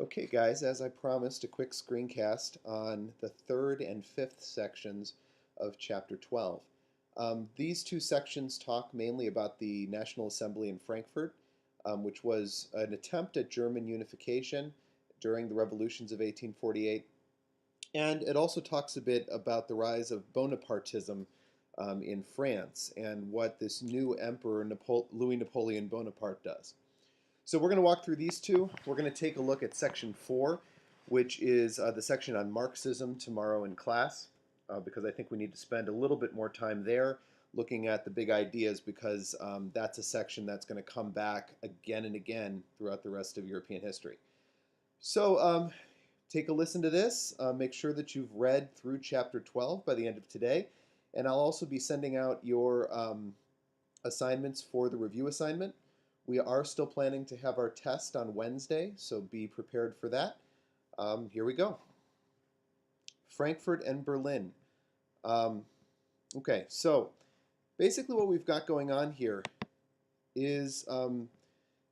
Okay, guys, as I promised, a quick screencast on the third and fifth sections of Chapter 12. These two sections talk mainly about the National Assembly in Frankfurt, which was an attempt at German unification during the revolutions of 1848. And it also talks a bit about the rise of Bonapartism in France and what this new emperor, Louis Napoleon Bonaparte, does. So we're going to walk through these two. We're going to take a look at section 4, which is the section on Marxism tomorrow in class, because I think we need to spend a little bit more time there looking at the big ideas, because that's a section that's going to come back again and again throughout the rest of European history. So take a listen to this. Make sure that you've read through chapter 12 by the end of today. And I'll also be sending out your assignments for the review assignment. We are still planning to have our test on Wednesday, so be prepared for that. Here we go. Frankfurt and Berlin. Okay, so basically what we've got going on here is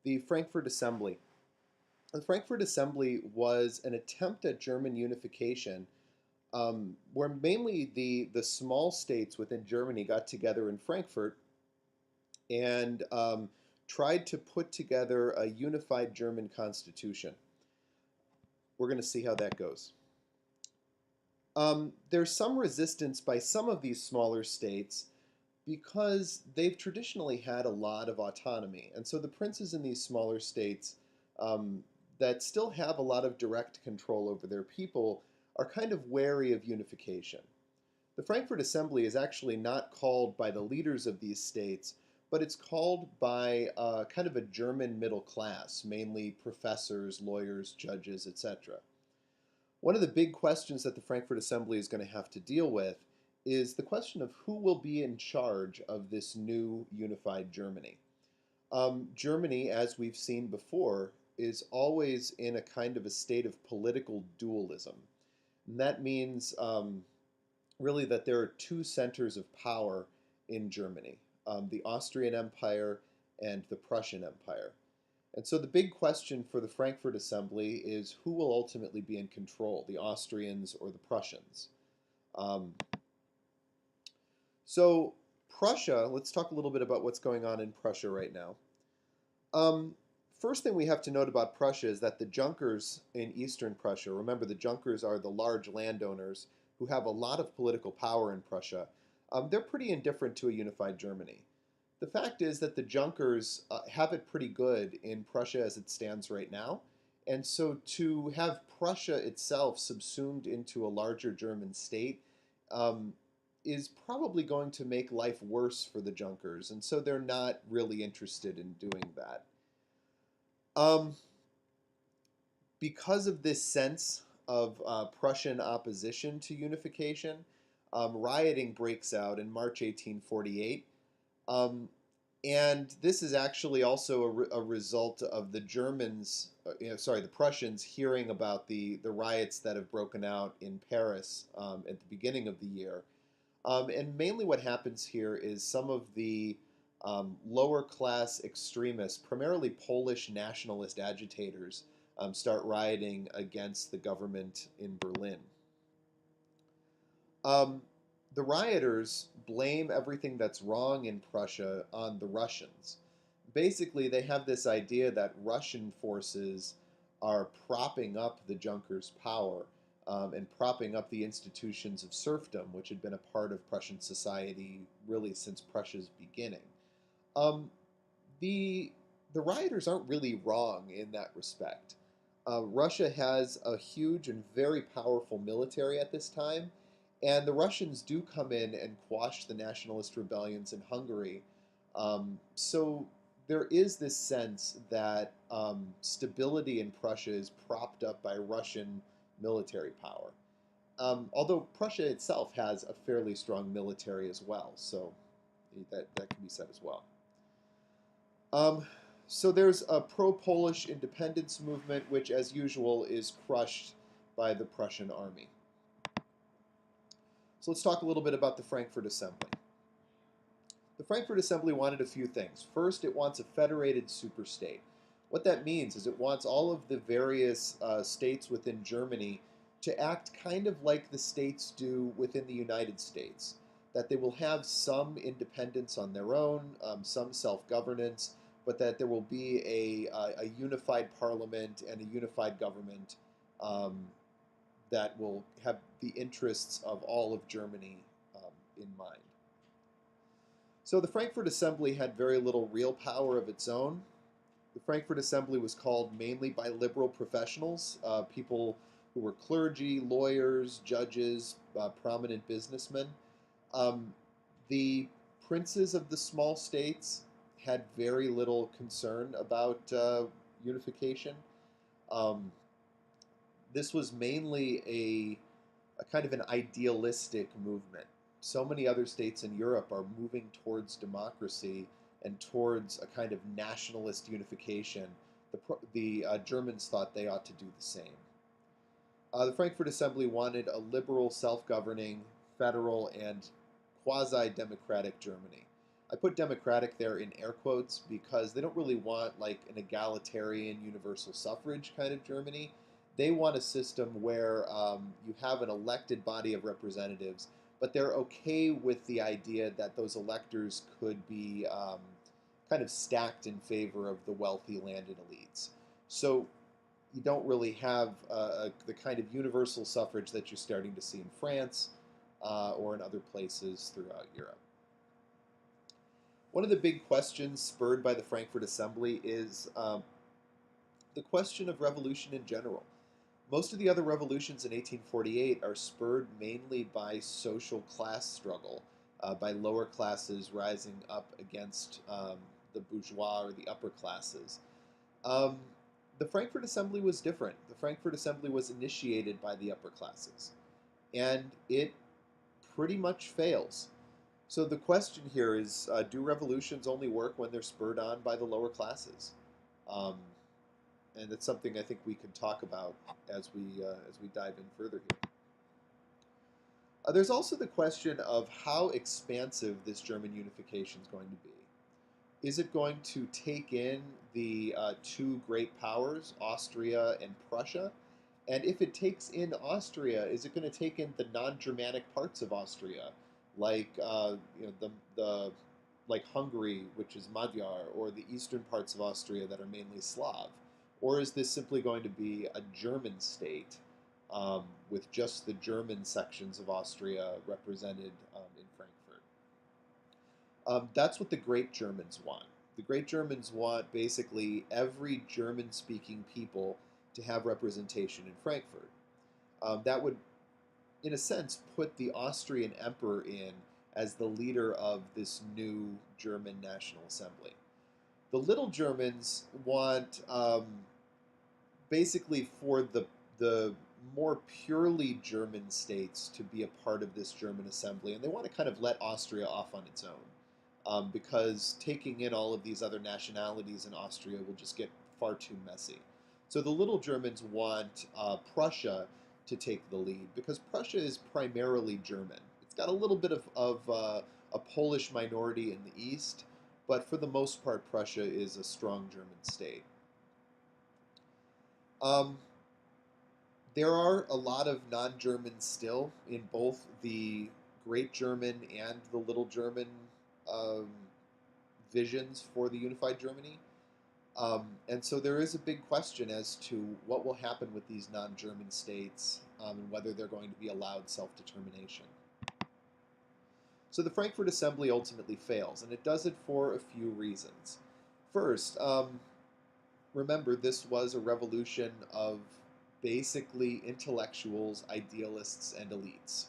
the Frankfurt Assembly. The Frankfurt Assembly was an attempt at German unification, where mainly the small states within Germany got together in Frankfurt and tried to put together a unified German constitution. We're going to see how that goes. There's some resistance by some of these smaller states because they've traditionally had a lot of autonomy. And so the princes in these smaller states that still have a lot of direct control over their people are kind of wary of unification. The Frankfurt Assembly is actually not called by the leaders of these states, but it's called by kind of a German middle class, mainly professors, lawyers, judges, etc. One of the big questions that the Frankfurt Assembly is going to have to deal with is the question of who will be in charge of this new unified Germany. Germany, as we've seen before, is always in a kind of a state of political dualism. And that means really that there are two centers of power in Germany. The Austrian Empire and the Prussian Empire. And so the big question for the Frankfurt Assembly is who will ultimately be in control, the Austrians or the Prussians? So Prussia, let's talk a little bit about what's going on in Prussia right now. First thing we have to note about Prussia is that the Junkers in eastern Prussia, remember the Junkers are the large landowners who have a lot of political power in Prussia, they're pretty indifferent to a unified Germany. The fact is that the Junkers have it pretty good in Prussia as it stands right now, and so to have Prussia itself subsumed into a larger German state is probably going to make life worse for the Junkers, and so they're not really interested in doing that. Because of this sense of Prussian opposition to unification, rioting breaks out in March 1848. And this is actually also a result of the Germans, the Prussians hearing about the riots that have broken out in Paris at the beginning of the year. And mainly what happens here is some of the lower class extremists, primarily Polish nationalist agitators, start rioting against the government in Berlin. The rioters blame everything that's wrong in Prussia on the Russians. Basically, they have this idea that Russian forces are propping up the Junkers' power and propping up the institutions of serfdom, which had been a part of Prussian society really since Prussia's beginning. The rioters aren't really wrong in that respect. Russia has a huge and very powerful military at this time, and the Russians do come in and quash the nationalist rebellions in Hungary. So there is this sense that stability in Prussia is propped up by Russian military power. Although Prussia itself has a fairly strong military as well, so that can be said as well. So there's a pro-Polish independence movement, which, as usual, is crushed by the Prussian army. So let's talk a little bit about the Frankfurt Assembly. The Frankfurt Assembly wanted a few things. First, it wants a federated superstate. What that means is it wants all of the various states within Germany to act kind of like the states do within the United States, that they will have some independence on their own, some self governance, but that there will be a unified parliament and a unified government um, that will have the interests of all of Germany in mind. So the Frankfurt Assembly had very little real power of its own. The Frankfurt Assembly was called mainly by liberal professionals, people who were clergy, lawyers, judges, prominent businessmen. Um, the princes of the small states had very little concern about unification. Um, this was mainly a kind of an idealistic movement. So many other states in Europe are moving towards democracy and towards a kind of nationalist unification. The Germans thought they ought to do the same. The Frankfurt Assembly wanted a liberal, self governing, federal, and quasi democratic Germany. I put democratic there in air quotes because they don't really want like an egalitarian universal suffrage kind of Germany. They want a system where you have an elected body of representatives, but they're okay with the idea that those electors could be kind of stacked in favor of the wealthy landed elites. So you don't really have the kind of universal suffrage that you're starting to see in France or in other places throughout Europe. One of the big questions spurred by the Frankfurt Assembly is the question of revolution in general. Most of the other revolutions in 1848 are spurred mainly by social class struggle, by lower classes rising up against the bourgeois or the upper classes. Um, the Frankfurt Assembly was different. The Frankfurt Assembly was initiated by the upper classes, and it pretty much fails. So the question here is, do revolutions only work when they're spurred on by the lower classes? Um, and it's something I think we can talk about as we dive in further here. There's also the question of how expansive this German unification is going to be. Is it going to take in the two great powers, Austria and Prussia? And if it takes in Austria, is it going to take in the non-Germanic parts of Austria, like the like Hungary, which is Magyar, or the eastern parts of Austria that are mainly Slav? Or is this simply going to be a German state with just the German sections of Austria represented in Frankfurt? That's what the Great Germans want. The Great Germans want basically every German speaking people to have representation in Frankfurt. That would, in a sense, put the Austrian emperor in as the leader of this new German National Assembly. The Little Germans want basically for the more purely German states to be a part of this German assembly, and they want to kind of let Austria off on its own. Because taking in all of these other nationalities in Austria will just get far too messy. So the Little Germans want Prussia to take the lead because Prussia is primarily German. It's got a little bit of a Polish minority in the east, but for the most part, Prussia is a strong German state. Um, there are a lot of non-Germans still in both the Great German and the Little German um, visions for the unified Germany. And so there is a big question as to what will happen with these non-German states and whether they're going to be allowed self-determination. So the Frankfurt Assembly ultimately fails, and it does it for a few reasons. First, remember, this was a revolution of basically intellectuals, idealists, and elites.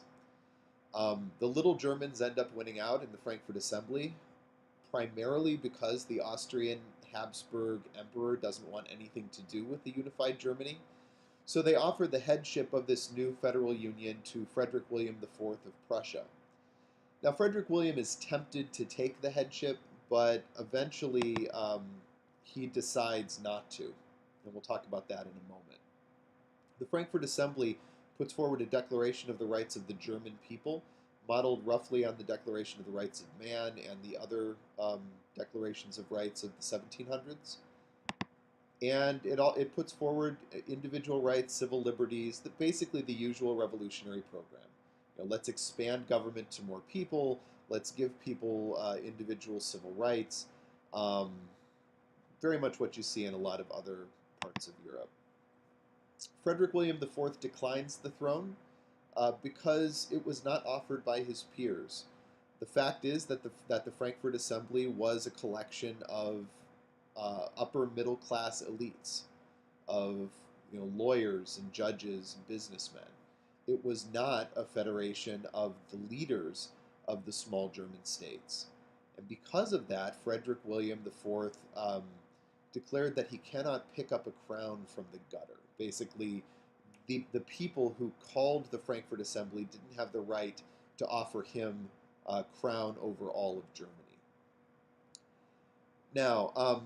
The Little Germans end up winning out in the Frankfurt Assembly, primarily because the Austrian Habsburg emperor doesn't want anything to do with the unified Germany. So they offer the headship of this new federal union to Frederick William IV of Prussia. Now, Frederick William is tempted to take the headship, but eventually he decides not to. And we'll talk about that in a moment. The Frankfurt Assembly puts forward a Declaration of the Rights of the German people, modeled roughly on the Declaration of the Rights of Man and the other declarations of rights of the 1700s. And it puts forward individual rights, civil liberties, basically the usual revolutionary program. Let's expand government to more people. Let's give people individual civil rights. Um, Very much what you see in a lot of other parts of Europe. Frederick William IV declines the throne because it was not offered by his peers. The fact is that the Frankfurt Assembly was a collection of upper middle class elites, of lawyers and judges and businessmen. It was not a federation of the leaders of the small German states. And because of that, Frederick William IV declared that he cannot pick up a crown from the gutter. Basically, the people who called the Frankfurt Assembly didn't have the right to offer him a crown over all of Germany. Now,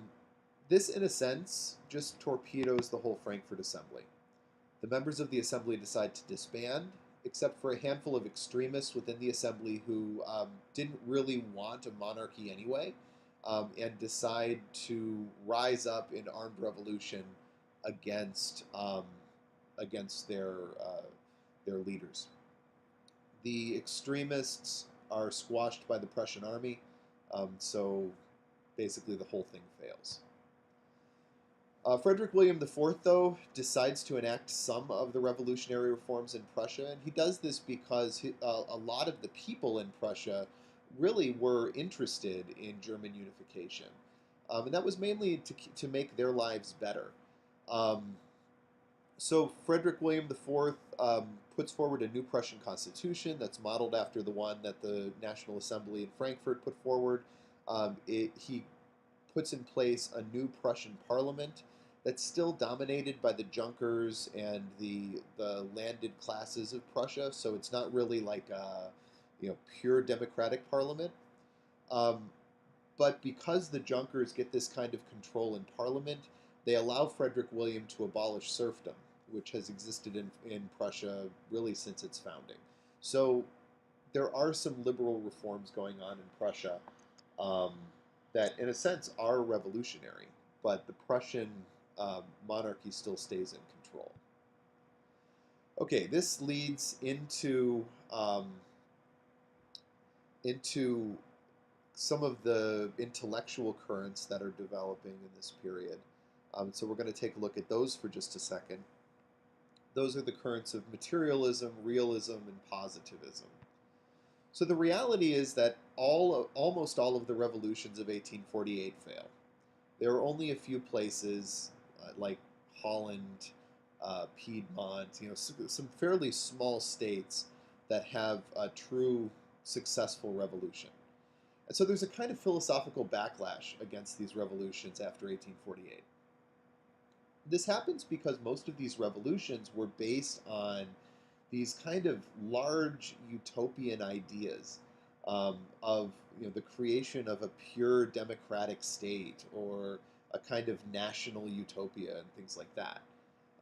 this, in a sense, just torpedoes the whole Frankfurt Assembly. The members of the Assembly decide to disband, except for a handful of extremists within the Assembly who didn't really want a monarchy anyway, and decide to rise up in armed revolution against their leaders. The extremists are squashed by the Prussian army, so basically the whole thing fails. Frederick William IV, though, decides to enact some of the revolutionary reforms in Prussia, and he does this because a lot of the people in Prussia really were interested in German unification, and that was mainly to make their lives better. So Frederick William IV puts forward a new Prussian constitution that's modeled after the one that the National Assembly in Frankfurt put forward. He puts in place a new Prussian parliament that's still dominated by the Junkers and the landed classes of Prussia. So it's not really like a pure democratic parliament. But because the Junkers get this kind of control in parliament, they allow Frederick William to abolish serfdom, which has existed in Prussia really since its founding. So there are some liberal reforms going on in Prussia that, in a sense, are revolutionary, but the Prussian monarchy still stays in control. Okay, this leads into some of the intellectual currents that are developing in this period. So we're going to take a look at those for just a second. Those are the currents of materialism, realism, and positivism. So the reality is that almost all of the revolutions of 1848 fail. There are only a few places like Holland, Piedmont, some fairly small states that have a true successful revolution. And so there's a kind of philosophical backlash against these revolutions after 1848. This happens because most of these revolutions were based on these kind of large utopian ideas of the creation of a pure democratic state or a kind of national utopia and things like that.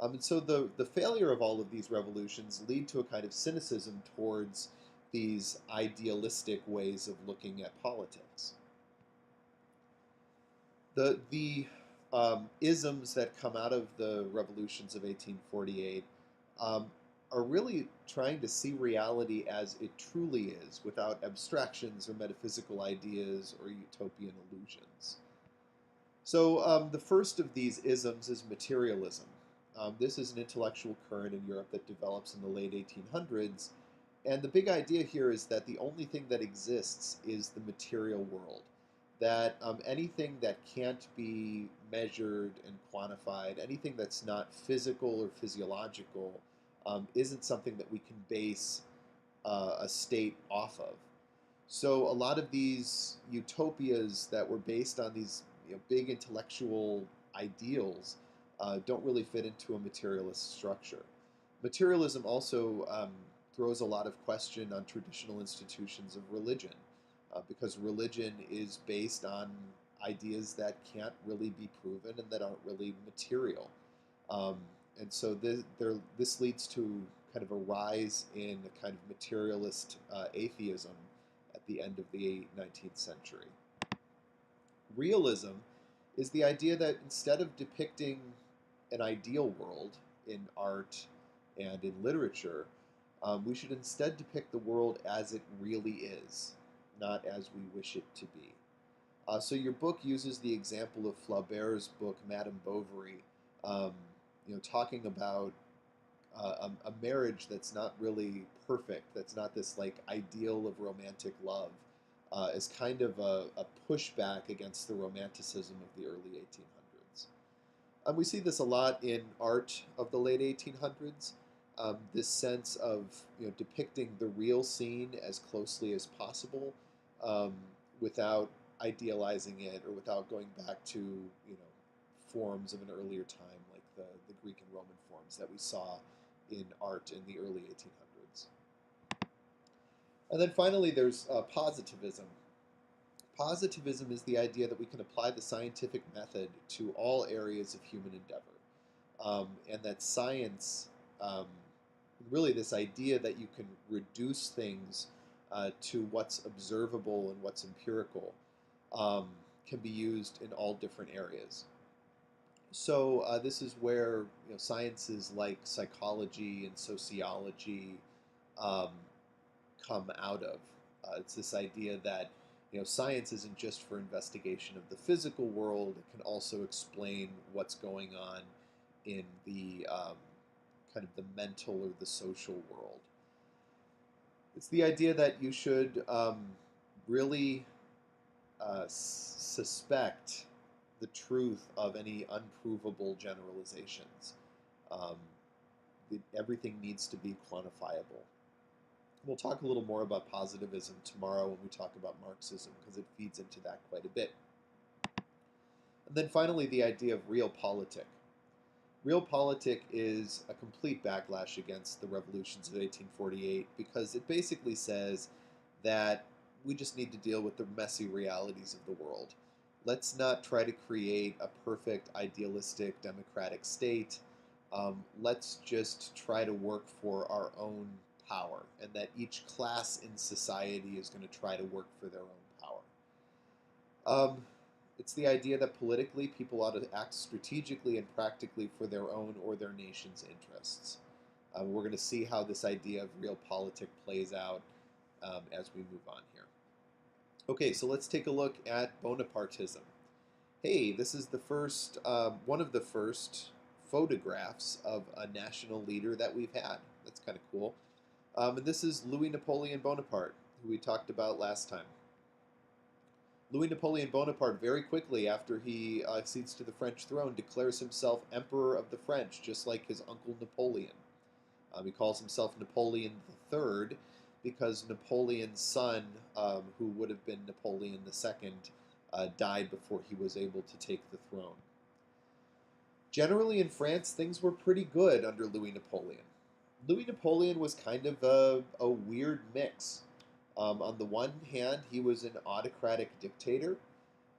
And so the failure of all of these revolutions lead to a kind of cynicism towards these idealistic ways of looking at politics. The isms that come out of the revolutions of 1848 are really trying to see reality as it truly is, without abstractions or metaphysical ideas or utopian illusions. So the first of these isms is materialism. This is an intellectual current in Europe that develops in the late 1800s, and the big idea here is that the only thing that exists is the material world. That anything that can't be measured and quantified, anything that's not physical or physiological, isn't something that we can base a state off of. So a lot of these utopias that were based on these big intellectual ideals don't really fit into a materialist structure. Materialism also throws a lot of question on traditional institutions of religion, because religion is based on ideas that can't really be proven and that aren't really material. And so this leads to kind of a rise in a kind of materialist atheism at the end of the 19th century. Realism is the idea that instead of depicting an ideal world in art and in literature, we should instead depict the world as it really is, not as we wish it to be. So your book uses the example of Flaubert's book Madame Bovary, um, talking about a marriage that's not really perfect, that's not this like ideal of romantic love, is kind of a pushback against the romanticism of the early 1800s. We see this a lot in art of the late 1800s. This sense of depicting the real scene as closely as possible, um, without idealizing it or without going back to forms of an earlier time like the Greek and Roman forms that we saw in art in the early 1800s. And then finally, there's positivism. Positivism is the idea that we can apply the scientific method to all areas of human endeavor, and that science, um, really this idea that you can reduce things to what's observable and what's empirical, um, can be used in all different areas. So this is where sciences like psychology and sociology um, come out of. It's this idea that science isn't just for investigation of the physical world; it can also explain what's going on in the kind of the mental or the social world. It's the idea that you should really suspect the truth of any unprovable generalizations. Um, Everything needs to be quantifiable. We'll talk a little more about positivism tomorrow when we talk about Marxism, because it feeds into that quite a bit. And then finally, the idea of realpolitik. Realpolitik is a complete backlash against the revolutions of 1848, because it basically says that we just need to deal with the messy realities of the world. Let's not try to create a perfect, idealistic, democratic state. Let's just try to work for our own power, and that each class in society is going to try to work for their own power. It's the idea that politically people ought to act strategically and practically for their own or their nation's interests. We're going to see how this idea of realpolitik plays out as we move on here. Okay, so let's take a look at Bonapartism. Hey, this is the first, one of the first photographs of a national leader that we've had. That's kind of cool. And this is Louis Napoleon Bonaparte, who we talked about last time. Louis Napoleon Bonaparte, very quickly after he accedes to the French throne, declares himself Emperor of the French, just like his uncle Napoleon. He calls himself Napoleon III because Napoleon's son, who would have been Napoleon II, died before he was able to take the throne. Generally in France, things were pretty good under Louis Napoleon. Louis Napoleon was kind of a weird mix. On the one hand, he was an autocratic dictator.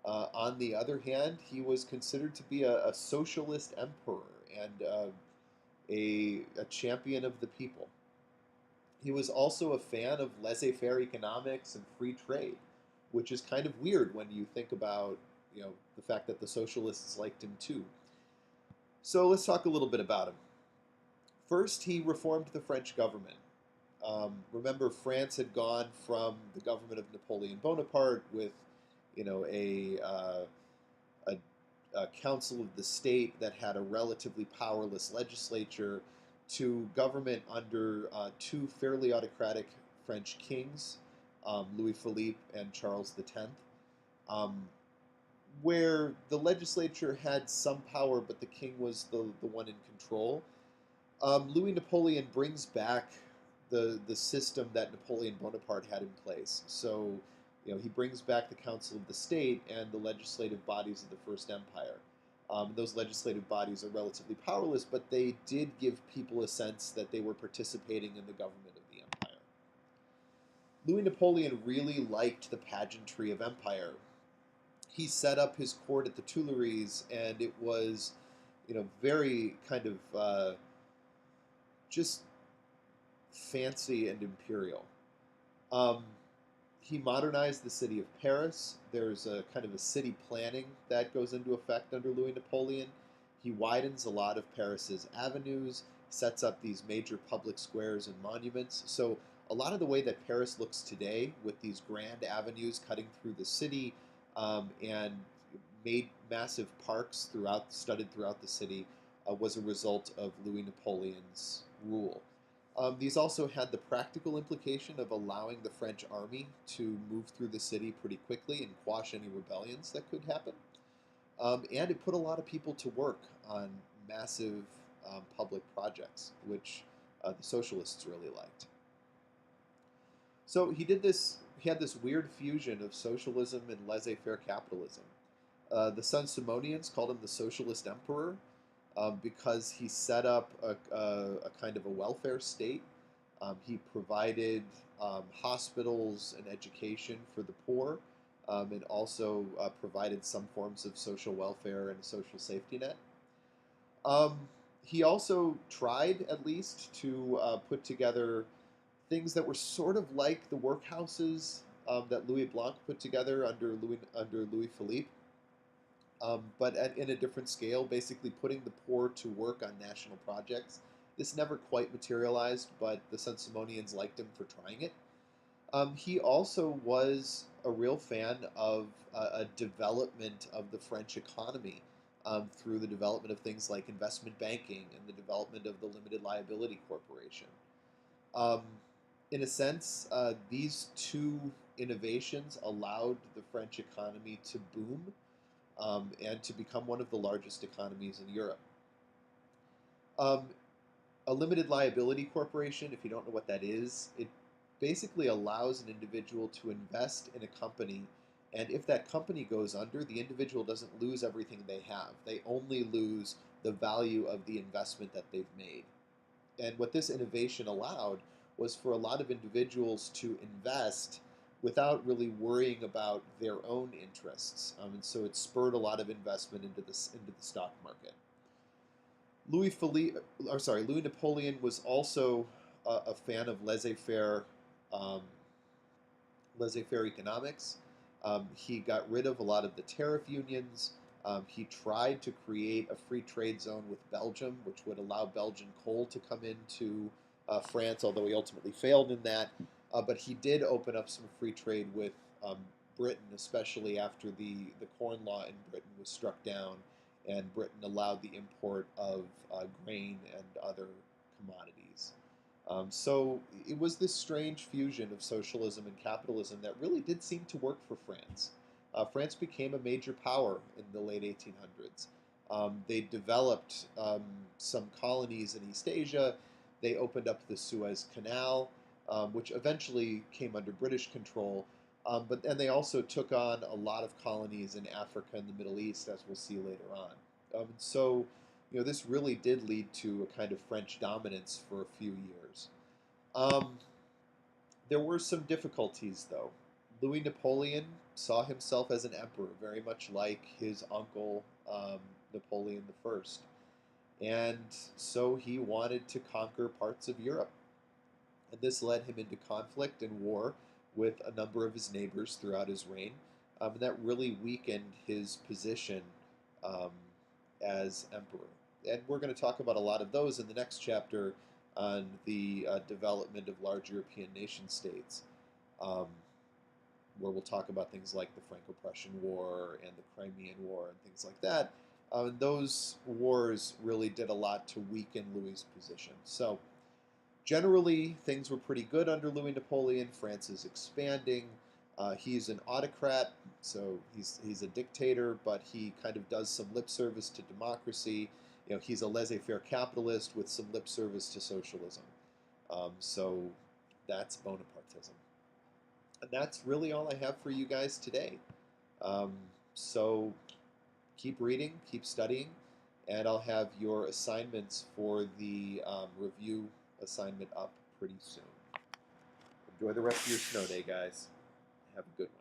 On the other hand, he was considered to be a socialist emperor and a champion of the people. He was also a fan of laissez-faire economics and free trade, which is kind of weird when you think about the fact that the socialists liked him too. So let's talk a little bit about him. First, he reformed the French government. Remember, France had gone from the government of Napoleon Bonaparte with, a council of the state that had a relatively powerless legislature, to government under two fairly autocratic French kings, Louis Philippe and Charles X, where the legislature had some power, but the king was the one in control. Louis Napoleon brings back the system that Napoleon Bonaparte had in place. So, he brings back the Council of the State and the legislative bodies of the First Empire. Those legislative bodies are relatively powerless, but they did give people a sense that they were participating in the government of the empire. Louis Napoleon really liked the pageantry of empire. He set up his court at the Tuileries, and it was, very kind of just fancy and imperial. He modernized the city of Paris. There's a kind of a city planning that goes into effect under Louis Napoleon. He widens a lot of Paris's avenues, sets up these major public squares and monuments. So a lot of the way that Paris looks today, with these grand avenues cutting through the city, and made massive parks studded throughout the city, was a result of Louis Napoleon's rule. These also had the practical implication of allowing the French army to move through the city pretty quickly and quash any rebellions that could happen. And it put a lot of people to work on massive public projects, which the socialists really liked. So he did this. He had this weird fusion of socialism and laissez-faire capitalism. The Saint-Simonians called him the socialist emperor, because he set up a kind of a welfare state. He provided hospitals and education for the poor, and also provided some forms of social welfare and a social safety net. Um, he also tried, at least, to put together things that were sort of like the workhouses that Louis Blanc put together under Louis Philippe, but in a different scale, basically putting the poor to work on national projects. This never quite materialized, but the Saint-Simonians liked him for trying it. He also was a real fan of a development of the French economy through the development of things like investment banking and the development of the limited liability corporation. Um, in a sense, these two innovations allowed the French economy to boom, and to become one of the largest economies in Europe. Um, a limited liability corporation, if you don't know what that is, it basically allows an individual to invest in a company, and if that company goes under, the individual doesn't lose everything they have. They only lose the value of the investment that they've made. And what this innovation allowed was for a lot of individuals to invest without really worrying about their own interests. And so it spurred a lot of investment into the stock market. Louis Napoleon was also a fan of um, laissez-faire economics. He got rid of a lot of the tariff unions. He tried to create a free trade zone with Belgium, which would allow Belgian coal to come into France, although he ultimately failed in that. But he did open up some free trade with Britain, especially after the Corn Law in Britain was struck down, and Britain allowed the import of grain and other commodities. So it was this strange fusion of socialism and capitalism that really did seem to work for France. France became a major power in the late 1800s. They developed some colonies in East Asia. They opened up the Suez Canal, which eventually came under British control. And they also took on a lot of colonies in Africa and the Middle East, as we'll see later on. So, this really did lead to a kind of French dominance for a few years. Um, there were some difficulties, though. Louis Napoleon saw himself as an emperor, very much like his uncle Napoleon I. And so he wanted to conquer parts of Europe. And this led him into conflict and war with a number of his neighbors throughout his reign. And that really weakened his position um, as emperor. And we're going to talk about a lot of those in the next chapter on the development of large European nation states, um, where we'll talk about things like the Franco-Prussian War and the Crimean War and things like that. And those wars really did a lot to weaken Louis's position. So generally, things were pretty good under Louis Napoleon. France is expanding. He's an autocrat, so he's a dictator, but he kind of does some lip service to democracy. He's a laissez-faire capitalist with some lip service to socialism. So that's Bonapartism. And that's really all I have for you guys today. So keep reading, keep studying, and I'll have your assignments for the review assignment up pretty soon. Enjoy the rest of your snow day, guys. Have a good one.